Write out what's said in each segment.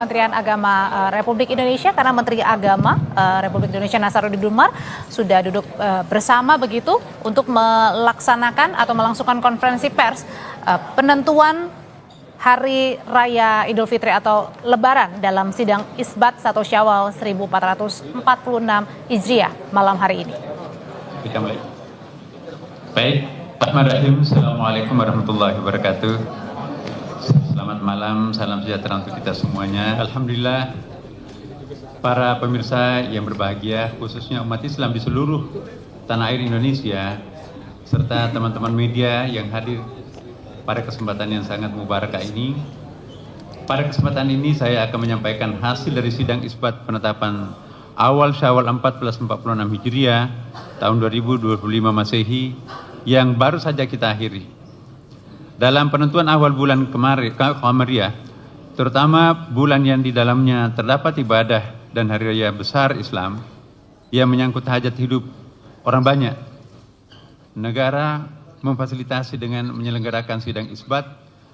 Kementerian Agama Republik Indonesia, karena Menteri Agama Republik Indonesia Nasaruddin Umar sudah duduk bersama begitu untuk melaksanakan atau melangsungkan konferensi pers penentuan Hari Raya Idul Fitri atau Lebaran dalam sidang Isbat 1 Syawal 1446 Hijriah malam hari ini. Baik, Bismillahirrahmanirrahim. Assalamualaikum warahmatullahi wabarakatuh. Selamat malam, salam sejahtera untuk kita semuanya. Alhamdulillah, para pemirsa yang berbahagia, khususnya umat Islam di seluruh tanah air Indonesia, serta teman-teman media yang hadir pada kesempatan yang sangat mubarakah ini. Pada kesempatan ini saya akan menyampaikan hasil dari sidang isbat penetapan awal Syawal 1446 Hijriah tahun 2025 Masehi yang baru saja kita akhiri. Dalam penentuan awal bulan Qamariyah, terutama bulan yang di dalamnya terdapat ibadah dan hari raya besar Islam yang menyangkut hajat hidup orang banyak, negara memfasilitasi dengan menyelenggarakan sidang isbat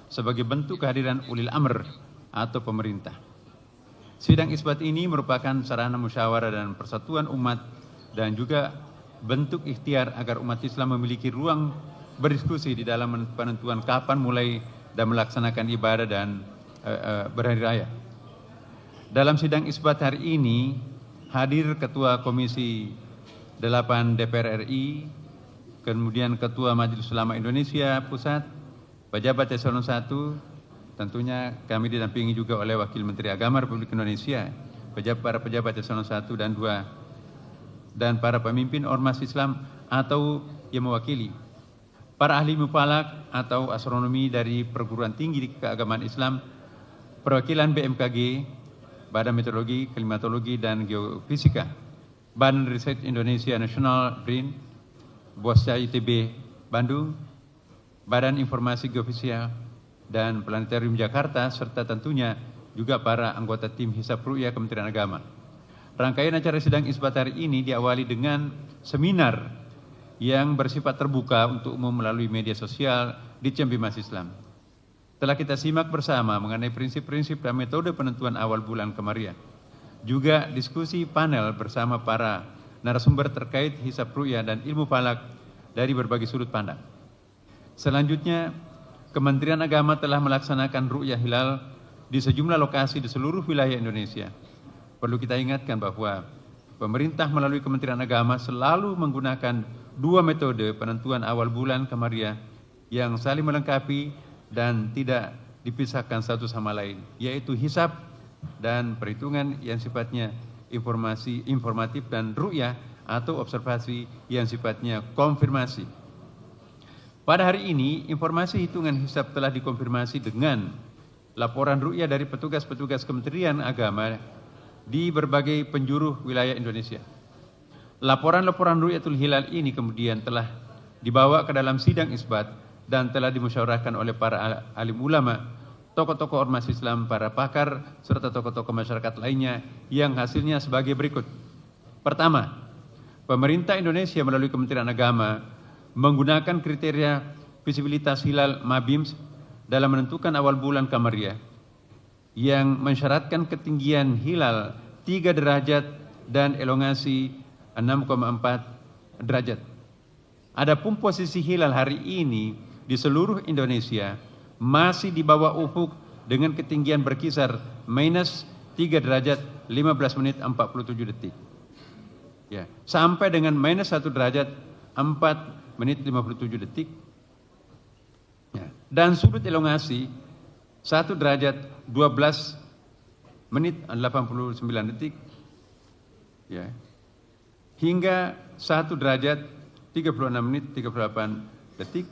sebagai bentuk kehadiran ulil amr atau pemerintah. Sidang isbat ini merupakan sarana musyawarah dan persatuan umat dan juga bentuk ikhtiar agar umat Islam memiliki ruang berdiskusi di dalam penentuan kapan mulai dan melaksanakan ibadah dan berhari raya. Dalam sidang isbat hari ini hadir Ketua Komisi 8 DPR RI, kemudian Ketua Majelis Ulama Indonesia Pusat, Pejabat Eselon 1, tentunya kami didampingi juga oleh Wakil Menteri Agama Republik Indonesia, para pejabat Eselon 1 dan 2, dan para pemimpin ormas Islam atau yang mewakili, para ahli mufalak atau astronomi dari perguruan tinggi di keagamaan Islam, perwakilan BMKG, Badan Meteorologi, Klimatologi, dan Geofisika, Badan Riset Indonesia Nasional BRIN, BOSCA ITB Bandung, Badan Informasi Geofisika dan Planetarium Jakarta, serta tentunya juga para anggota tim Hisab Ru'yah Kementerian Agama. Rangkaian acara sidang isbat hari ini diawali dengan seminar yang bersifat terbuka untuk umum melalui media sosial di Cembimas Islam. Telah kita simak bersama mengenai prinsip-prinsip dan metode penentuan awal bulan Qamariyah. Juga diskusi panel bersama para narasumber terkait hisab ru'yah dan ilmu falak dari berbagai sudut pandang. Selanjutnya, Kementerian Agama telah melaksanakan ru'yah hilal di sejumlah lokasi di seluruh wilayah Indonesia. Perlu kita ingatkan bahwa pemerintah melalui Kementerian Agama selalu menggunakan dua metode penentuan awal bulan Qamariyah yang saling melengkapi dan tidak dipisahkan satu sama lain, yaitu hisab dan perhitungan yang sifatnya informatif dan ru'yah atau observasi yang sifatnya konfirmasi. Pada hari ini, informasi hitungan hisab telah dikonfirmasi dengan laporan ru'yah dari petugas-petugas Kementerian Agama di berbagai penjuru wilayah Indonesia. Laporan-laporan Ru'yatul Hilal ini kemudian telah dibawa ke dalam sidang isbat dan telah dimusyawarahkan oleh para alim ulama, tokoh-tokoh ormas Islam, para pakar, serta tokoh-tokoh masyarakat lainnya yang hasilnya sebagai berikut. Pertama, pemerintah Indonesia melalui Kementerian Agama menggunakan kriteria visibilitas hilal MABIMS dalam menentukan awal bulan Qamariyah yang mensyaratkan ketinggian hilal 3 derajat dan elongasi 6,4 derajat. Adapun posisi hilal hari ini di seluruh Indonesia masih di bawah ufuk dengan ketinggian berkisar minus 3 derajat 15 menit 47 detik. Ya, sampai dengan minus 1 derajat 4 menit 57 detik. Ya, dan sudut elongasi 1 derajat 12 menit 89 detik. Ya. Hingga 1 derajat 36 menit 38 detik.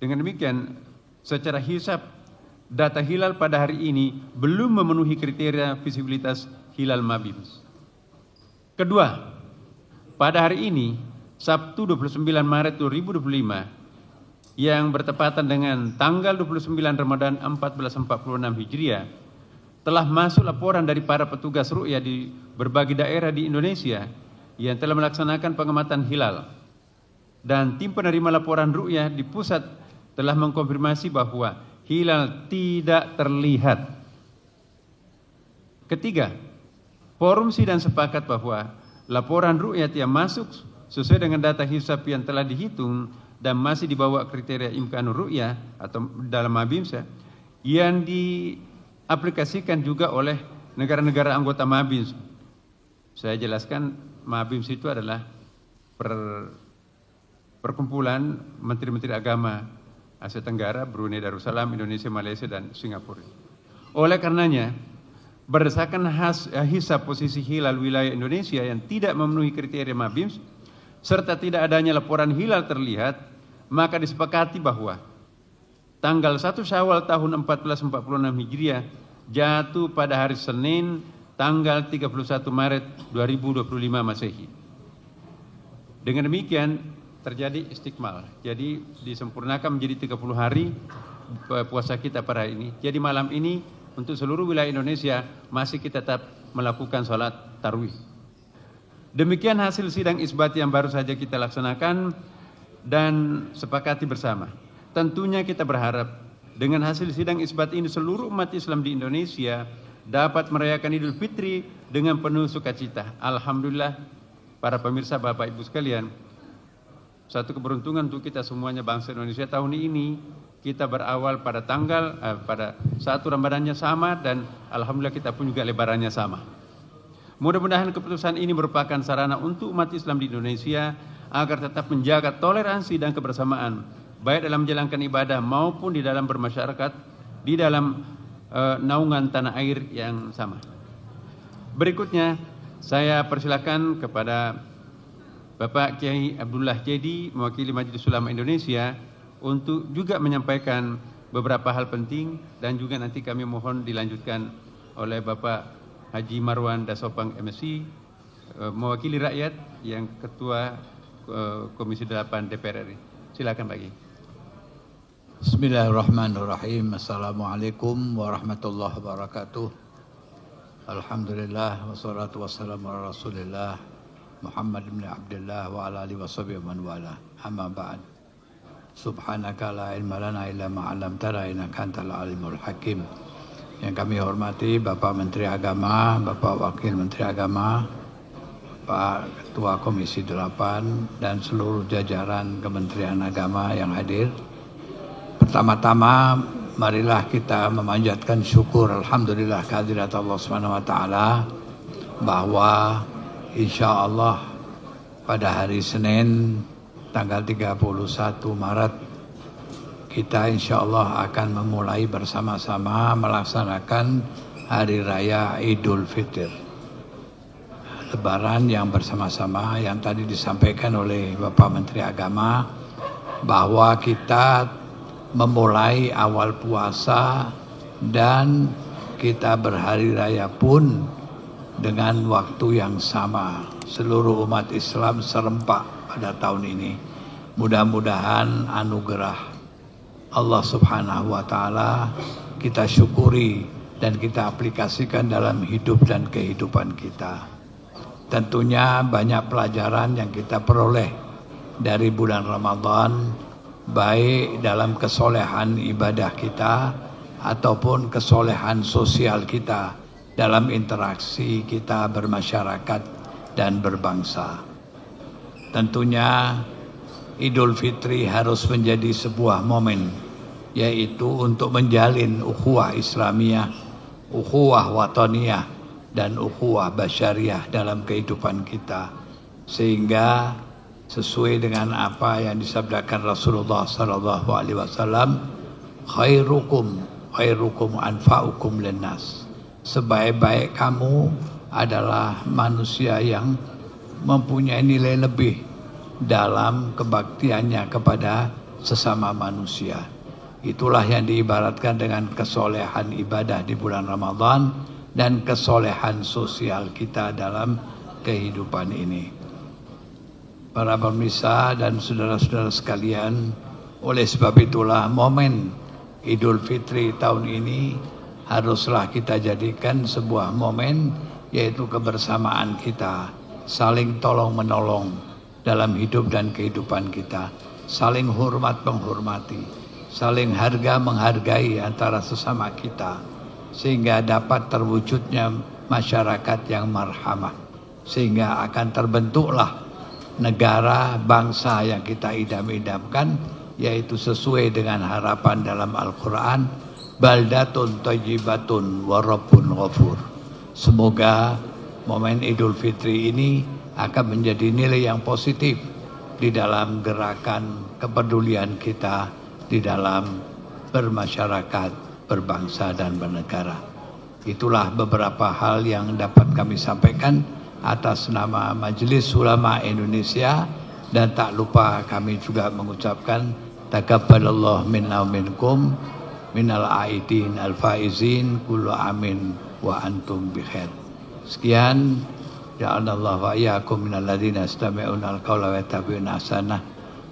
Dengan demikian, secara hisab data hilal pada hari ini belum memenuhi kriteria visibilitas hilal MABIMS. Kedua, pada hari ini, Sabtu 29 Maret 2025, yang bertepatan dengan tanggal 29 Ramadan 1446 Hijriah, telah masuk laporan dari para petugas ru'yah di berbagai daerah di Indonesia yang telah melaksanakan pengamatan hilal. Dan tim penerima laporan ru'yah di pusat telah mengkonfirmasi bahwa hilal tidak terlihat Ketiga, forum sidang sepakat bahwa laporan ru'yat yang masuk sesuai dengan data hisab yang telah dihitung dan masih dibawa kriteria imkanur ru'yah atau dalam Mabimsa yang diaplikasikan juga oleh negara-negara anggota Mabimsa. Saya jelaskan, Mabimsa itu adalah perkumpulan menteri-menteri agama Asia Tenggara, Brunei Darussalam, Indonesia, Malaysia, dan Singapura. Oleh karenanya, berdasarkan hisab posisi hilal wilayah Indonesia yang tidak memenuhi kriteria Mabims, serta tidak adanya laporan hilal terlihat, maka disepakati bahwa tanggal 1 Syawal tahun 1446 Hijriah jatuh pada hari Senin tanggal 31 Maret 2025 Masehi. Dengan demikian terjadi istikmal. Jadi disempurnakan menjadi 30 hari puasa kita pada hari ini. Jadi malam ini untuk seluruh wilayah Indonesia masih kita tetap melakukan sholat tarawih. Demikian hasil sidang isbat yang baru saja kita laksanakan dan sepakati bersama. Tentunya kita berharap dengan hasil sidang isbat ini seluruh umat Islam di Indonesia dapat merayakan Idul Fitri dengan penuh sukacita. Alhamdulillah, para pemirsa, Bapak Ibu sekalian, satu keberuntungan untuk kita semuanya bangsa Indonesia tahun ini kita berawal pada pada satu Ramadannya sama dan alhamdulillah kita pun juga lebarannya sama. Mudah-mudahan keputusan ini merupakan sarana untuk umat Islam di Indonesia agar tetap menjaga toleransi dan kebersamaan baik dalam menjalankan ibadah maupun di dalam bermasyarakat di dalam naungan tanah air yang sama. Berikutnya saya persilakan kepada Bapak Kiai Abdullah Jadi, mewakili Majelis Ulama Indonesia, untuk juga menyampaikan beberapa hal penting dan juga nanti kami mohon dilanjutkan oleh Bapak Haji Marwan Dasopang MSc, mewakili rakyat yang Ketua Komisi 8 DPR RI. Silakan Pak Kiai. Bismillahirrahmanirrahim. Assalamualaikum warahmatullahi wabarakatuh. Alhamdulillah wassalatu wassalamu ala Rasulillah Muhammad bin Abdullah wa ala alihi washabihi man wala. Amma ba'd. Subhanaka la ilma lana illa ma 'allamtana innaka antal alimul hakim. Yang kami hormati Bapak Menteri Agama, Bapak Wakil Menteri Agama, Pak Ketua Komisi 8 dan seluruh jajaran Kementerian Agama yang hadir. Pertama-tama marilah kita memanjatkan syukur alhamdulillah kehadirat Allah Subhanahu wa taala bahwa insya Allah pada hari Senin tanggal 31 Maret kita insya Allah akan memulai bersama-sama melaksanakan Hari Raya Idul Fitri. Lebaran yang bersama-sama yang tadi disampaikan oleh Bapak Menteri Agama bahwa kita memulai awal puasa dan kita berhari raya pun dengan waktu yang sama. Seluruh umat Islam serempak pada tahun ini. Mudah-mudahan anugerah Allah Subhanahu wa taala kita syukuri dan kita aplikasikan dalam hidup dan kehidupan kita. Tentunya banyak pelajaran yang kita peroleh dari bulan Ramadan, baik dalam kesolehan ibadah kita ataupun kesolehan sosial kita dalam interaksi kita bermasyarakat dan berbangsa. Tentunya Idul Fitri harus menjadi sebuah momen, yaitu untuk menjalin ukhuwah Islamiyah, ukhuwah wataniyah, dan ukhuwah basyariah dalam kehidupan kita. Sehingga sesuai dengan apa yang disabdakan Rasulullah SAW, khairukum anfa'ukum linnas. Sebaik-baik kamu adalah manusia yang mempunyai nilai lebih dalam kebaktiannya kepada sesama manusia. Itulah yang diibaratkan dengan kesolehan ibadah di bulan Ramadan dan kesolehan sosial kita dalam kehidupan ini. Para pemirsa dan saudara-saudara sekalian, oleh sebab itulah momen Idul Fitri tahun ini haruslah kita jadikan sebuah momen, yaitu kebersamaan kita, saling tolong menolong dalam hidup dan kehidupan kita, saling hormat menghormati, saling harga menghargai antara sesama kita, sehingga dapat terwujudnya masyarakat yang marhamah, sehingga akan terbentuklah negara bangsa yang kita idam-idamkan, yaitu sesuai dengan harapan dalam Al-Quran, baldatun thayyibatun wa rabbun ghafur. Semoga momen Idul Fitri ini akan menjadi nilai yang positif di dalam gerakan kepedulian kita di dalam bermasyarakat, berbangsa dan bernegara. Itulah beberapa hal yang dapat kami sampaikan atas nama Majelis Ulama Indonesia, dan tak lupa kami juga mengucapkan takabbalallahu minna wa minkum minal aidin al faizin kullu amin wa antum bikhair. Sekian, ja'alallahu wa iyyakum minal ladzina yastami'una al-qaula wa yattabi'una ahsanah.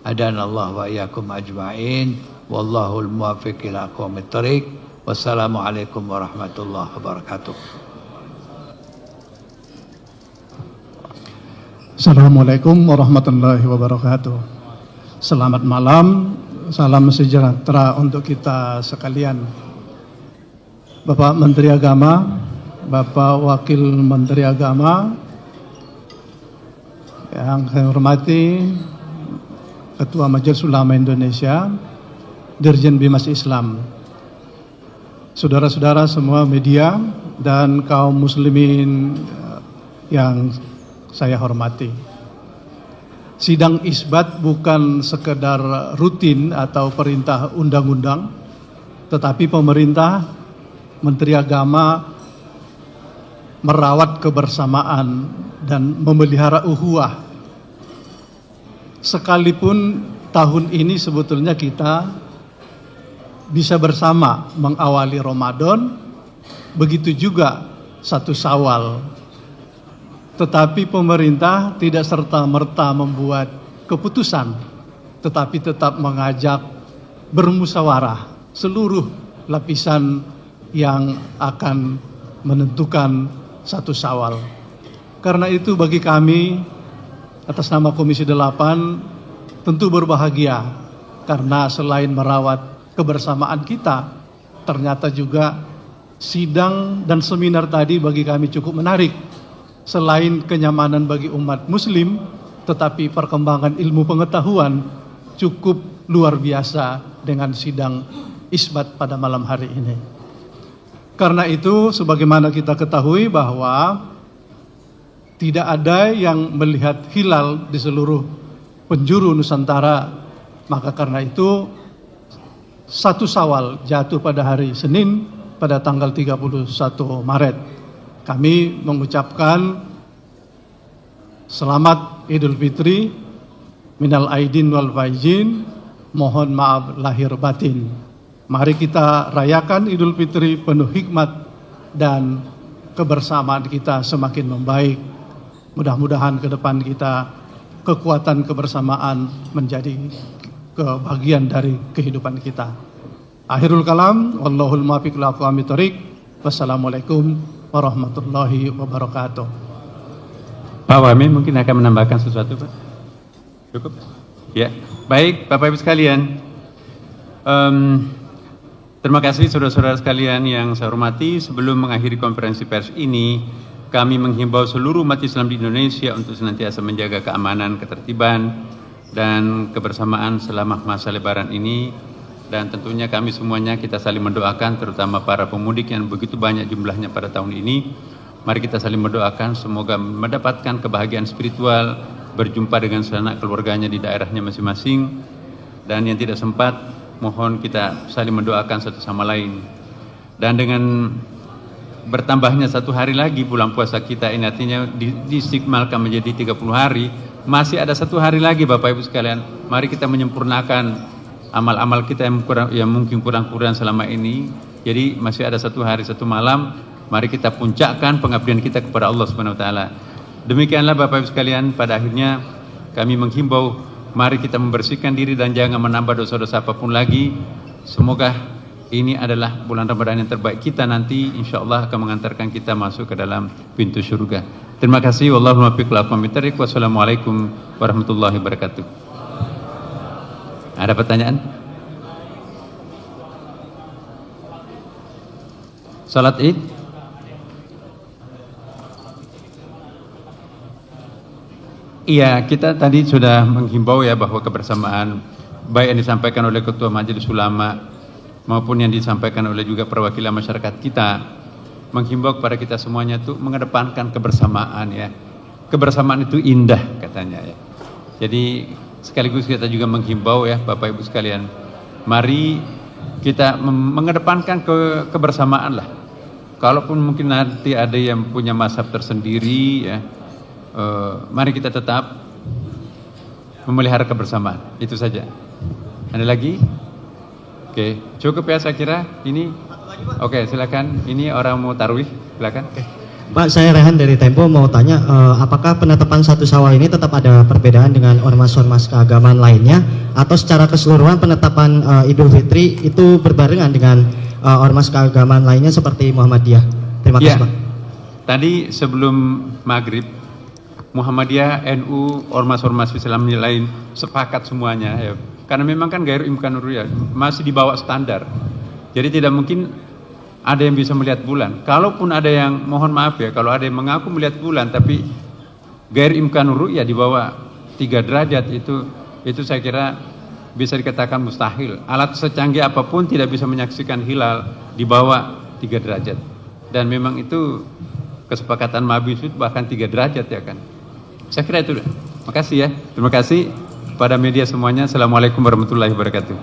Hadanallahu wa iyyakum ajma'in. Wallahul muwaffiq ila aqwamit thoriq. Wassalamualaikum warahmatullahi wabarakatuh. Assalamualaikum warahmatullahi wabarakatuh. Selamat malam, salam sejahtera untuk kita sekalian. Bapak Menteri Agama, Bapak Wakil Menteri Agama, yang saya hormati Ketua Majelis Ulama Indonesia, Dirjen Bimas Islam, saudara-saudara semua media dan kaum muslimin yang saya hormati. Sidang isbat bukan sekedar rutin atau perintah undang-undang, tetapi pemerintah, Menteri Agama merawat kebersamaan dan memelihara ukhuwah. Sekalipun tahun ini sebetulnya kita bisa bersama mengawali Ramadan, begitu juga 1 Syawal. Tetapi pemerintah tidak serta-merta membuat keputusan, tetapi tetap mengajak bermusyawarah seluruh lapisan yang akan menentukan 1 Syawal. Karena itu bagi kami atas nama Komisi 8 tentu berbahagia, karena selain merawat kebersamaan kita, ternyata juga sidang dan seminar tadi bagi kami cukup menarik. Selain kenyamanan bagi umat muslim, tetapi perkembangan ilmu pengetahuan cukup luar biasa dengan sidang isbat pada malam hari ini. Karena itu, sebagaimana kita ketahui bahwa tidak ada yang melihat hilal di seluruh penjuru Nusantara, maka karena itu 1 Syawal jatuh pada hari Senin pada tanggal 31 Maret. Kami mengucapkan selamat Idul Fitri, minal aidin wal faizin, mohon maaf lahir batin. Mari kita rayakan Idul Fitri penuh hikmat dan kebersamaan kita semakin membaik. Mudah-mudahan ke depan kita kekuatan kebersamaan menjadi kebahagiaan dari kehidupan kita. Akhirul kalam, wallahul muwaffiq ila aqwamit thoriq. Wassalamualaikum warahmatullahi wabarakatuh. Pak Wamen mungkin akan menambahkan sesuatu, Pak? Cukup? Ya, baik Bapak Ibu sekalian. Terima kasih saudara-saudara sekalian yang saya hormati. Sebelum mengakhiri konferensi pers ini, kami menghimbau seluruh umat Islam di Indonesia untuk senantiasa menjaga keamanan, ketertiban, dan kebersamaan selama masa Lebaran ini. Dan tentunya kami semuanya kita saling mendoakan, terutama para pemudik yang begitu banyak jumlahnya pada tahun ini. Mari kita saling mendoakan semoga mendapatkan kebahagiaan spiritual, berjumpa dengan sanak keluarganya di daerahnya masing-masing. Dan yang tidak sempat, mohon kita saling mendoakan satu sama lain. Dan dengan bertambahnya 1 hari lagi bulan puasa kita ini, artinya distigmalkan menjadi 30 hari, masih ada 1 hari lagi Bapak Ibu sekalian. Mari kita menyempurnakan amal-amal kita yang mungkin kurang-kurang selama ini. Jadi masih ada 1 hari 1 malam, mari kita puncakkan pengabdian kita kepada Allah Subhanahu wa taala. Demikianlah Bapak Ibu sekalian, pada akhirnya kami menghimbau mari kita membersihkan diri dan jangan menambah dosa-dosa apapun lagi. Semoga ini adalah bulan Ramadan yang terbaik kita nanti, insyaallah akan mengantarkan kita masuk ke dalam pintu surga. Terima kasih. Wallahu muwaffiq ila aqwamit thoriq. Wassalamualaikum warahmatullahi wabarakatuh. Ada pertanyaan? Salat Id? Iya, kita tadi sudah menghimbau ya bahwa kebersamaan baik yang disampaikan oleh Ketua Majelis Ulama maupun yang disampaikan oleh juga perwakilan masyarakat kita, menghimbau kepada kita semuanya itu mengedepankan kebersamaan ya. Kebersamaan itu indah katanya ya. Jadi sekaligus kita juga menghimbau ya Bapak Ibu sekalian, mari kita mengedepankan kebersamaan lah. Kalaupun mungkin nanti ada yang punya mazhab tersendiri ya, mari kita tetap memelihara kebersamaan. Itu saja. Ada lagi? Oke, cukup ya saya kira. Ini oke, silakan. Ini orang mau tarawih, silakan. Pak, saya Rehan dari Tempo mau tanya, apakah penetapan 1 Syawal ini tetap ada perbedaan dengan ormas-ormas keagamaan lainnya, atau secara keseluruhan penetapan Idul Fitri itu berbarengan dengan ormas keagamaan lainnya seperti Muhammadiyah? Terima kasih, Ya. Pak. Tadi sebelum maghrib, Muhammadiyah, NU, ormas-ormas Islam lain sepakat semuanya ya. Karena memang kan Gairu Imkanur Ru'yah masih di bawah standar. Jadi tidak mungkin ada yang bisa melihat bulan. Kalaupun ada yang, mohon maaf ya, kalau ada yang mengaku melihat bulan tapi Gairu Imkanur Ru'yah di bawah 3 derajat, itu saya kira bisa dikatakan mustahil. Alat secanggih apapun tidak bisa menyaksikan hilal di bawah 3 derajat. Dan memang itu kesepakatan Mabisud bahkan 3 derajat ya kan. Saya kira itu. Makasih ya. Terima kasih pada media semuanya. Assalamualaikum warahmatullahi wabarakatuh.